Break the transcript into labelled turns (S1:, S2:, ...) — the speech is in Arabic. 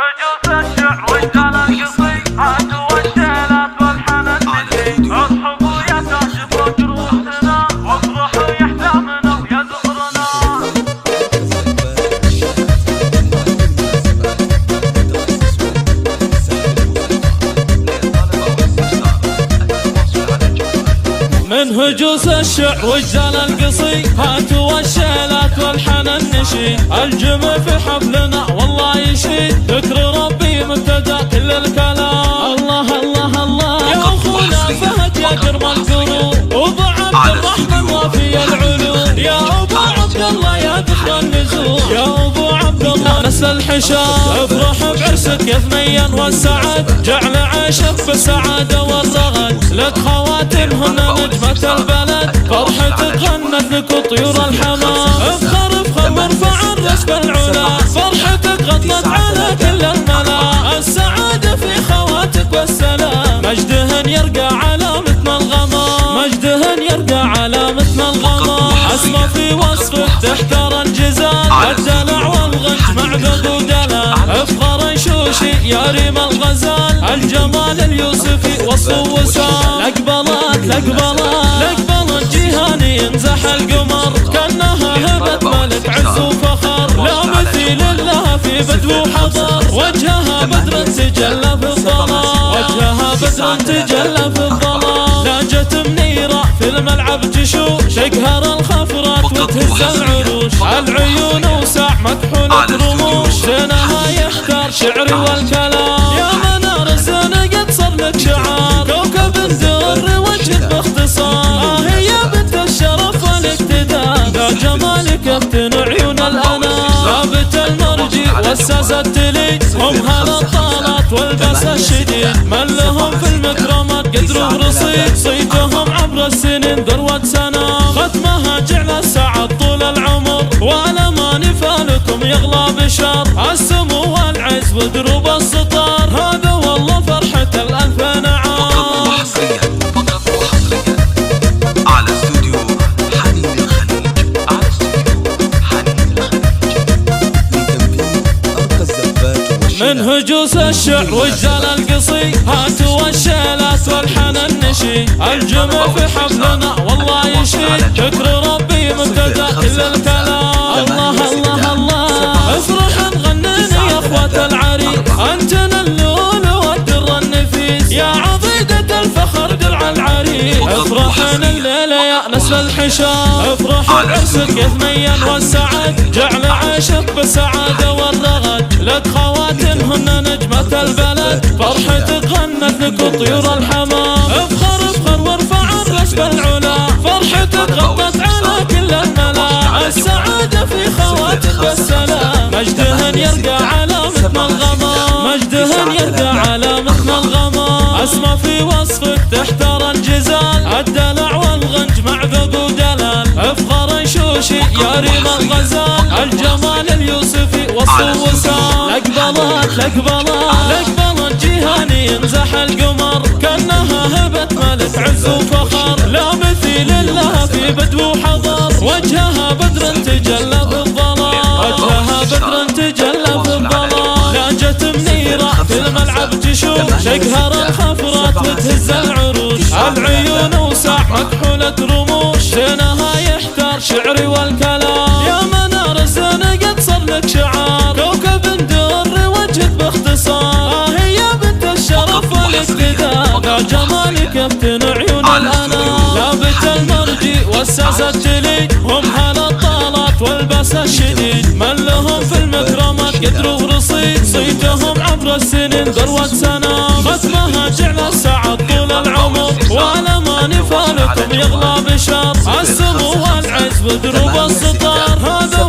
S1: هجوس الشعر وجدان القصي هاتوا الشيلات والحنن نجي اصحبوا يا كاشفوا جروحنا وافرحوا يا احلامنا ويا ذكرنا. من هجوس الشعر وجدان القصي هاتوا الشيلات والحنن نشيد الجمع في حفلنا والله يشيد ذكر ربي مبتدى كل الكلام. الله الله الله يا اخونا فهد يا قرم القلوب وابو عبد الرحمن وفي العلوم يا ابو عبد الله يا ذكر النزول يا ابو عبد الله نسل الحشام افرح بعرسك يا ثمين والسعد جعل عيشك بالسعاده والرغد لك خواتمهن نجمة البلد فرحتك غنت لك طيور الحمام افخر افخر وارفع الراس بالعلا فرحتك غطت على كل الملا السعادة في خواتك والسلام مجدهن يرقى على مثل الغمام مجدهن يرقى على مثل الغمام اسمى في وصفك تحتار الجزال الدلع والغنج مع ذوق دلال افخر شوشي يا ريم الغزال الجمال اليوسفي وصف وسال اقبلت لقبلت جيهاني ينزح القمر كانها هبة ملك عز وفخر لا مثيل لها في بدو وحضر وجهها بدر تجلى في الظلام وجهها بدر تجلى في الظلام لاجت منيرة في الملعب جشوش تقهر الخفرات وتهز العروش العيون وسع مكحولة رموش زينها يختار شعري والكلام يا منار الزين قد صار لك شعار كوكب الدر وجهك باختصار يا بنت الشرف والاقتدار ذا جمالك يفتن عيون الانام ثابت المرجي والساسة التليد هم هالطالات والباس الشديد من لهم في المكرمات قدر ورصيد صيتهم عبر السنين ذروة سنام ختمها جعل السعد طول العمر ولا ما نفالكم يغلى بشر السمو والعز ودروب السطار هذا والله فرحة الألفين عام. من هجوس الشعر وجدان القصي هاتوا الشيلات والحنن نشيد الجمع في حفلنا والله يشيد ذكر ربي مبتدى كل الكلام. الله الله الله افرح نغنينا يا اخوة العريس انتنا اللؤلؤ والدر النفيس يا عضيدة الفخر درع العريس افرحنا الليلة يا نسل الحشام افرح بعرسك يا ثمين والسعد جعل عيشك بالسعادة والرغد لك خواتمهن نجمة البلد فرحتك غنت لك طيور الحمام افخر وارفع الراس بالعلا فرحتك غطت على كل الملا السعادة في خواتك والسلام مجدهن يرقى على مثل الغمام مجدهن يرقى على مثل الغمام اسمى في وصفك تحتار الجزال الدلع والغنج مع ذوق ودلال افخر شوشي يا ريم الغزال الجمال اليوسفي وصف وسال لقبلت جيهاني ينزح القمر كانها هبة ملك عز وفخر لا مثيل لها في بدو وحضر وجهها بدر تجلى في الظلام وجهها بدر تجلى في الظلام لاجت منيرة في الملعب جشوش تقهر الخفرات وتهز العروش العيون وسع مكحولة رموش زينها يحتار شعري والكلام يا منار الزين قد صار لك شعار كوكب الدر وجهك باختصار يا بنت الشرف والاقتدار ذا جمالك يفتن عيون الانام لابت المرجي والساسة التليد هم هالطالات والباس الشديد من لهم في المكرمات قدر ورصيد صيتهم عبر السنين ذروة سنام ختمها جعل السعد طول العمر ولا ما نفالكم يغلى بشر السمو والعز ودروب السطار هذا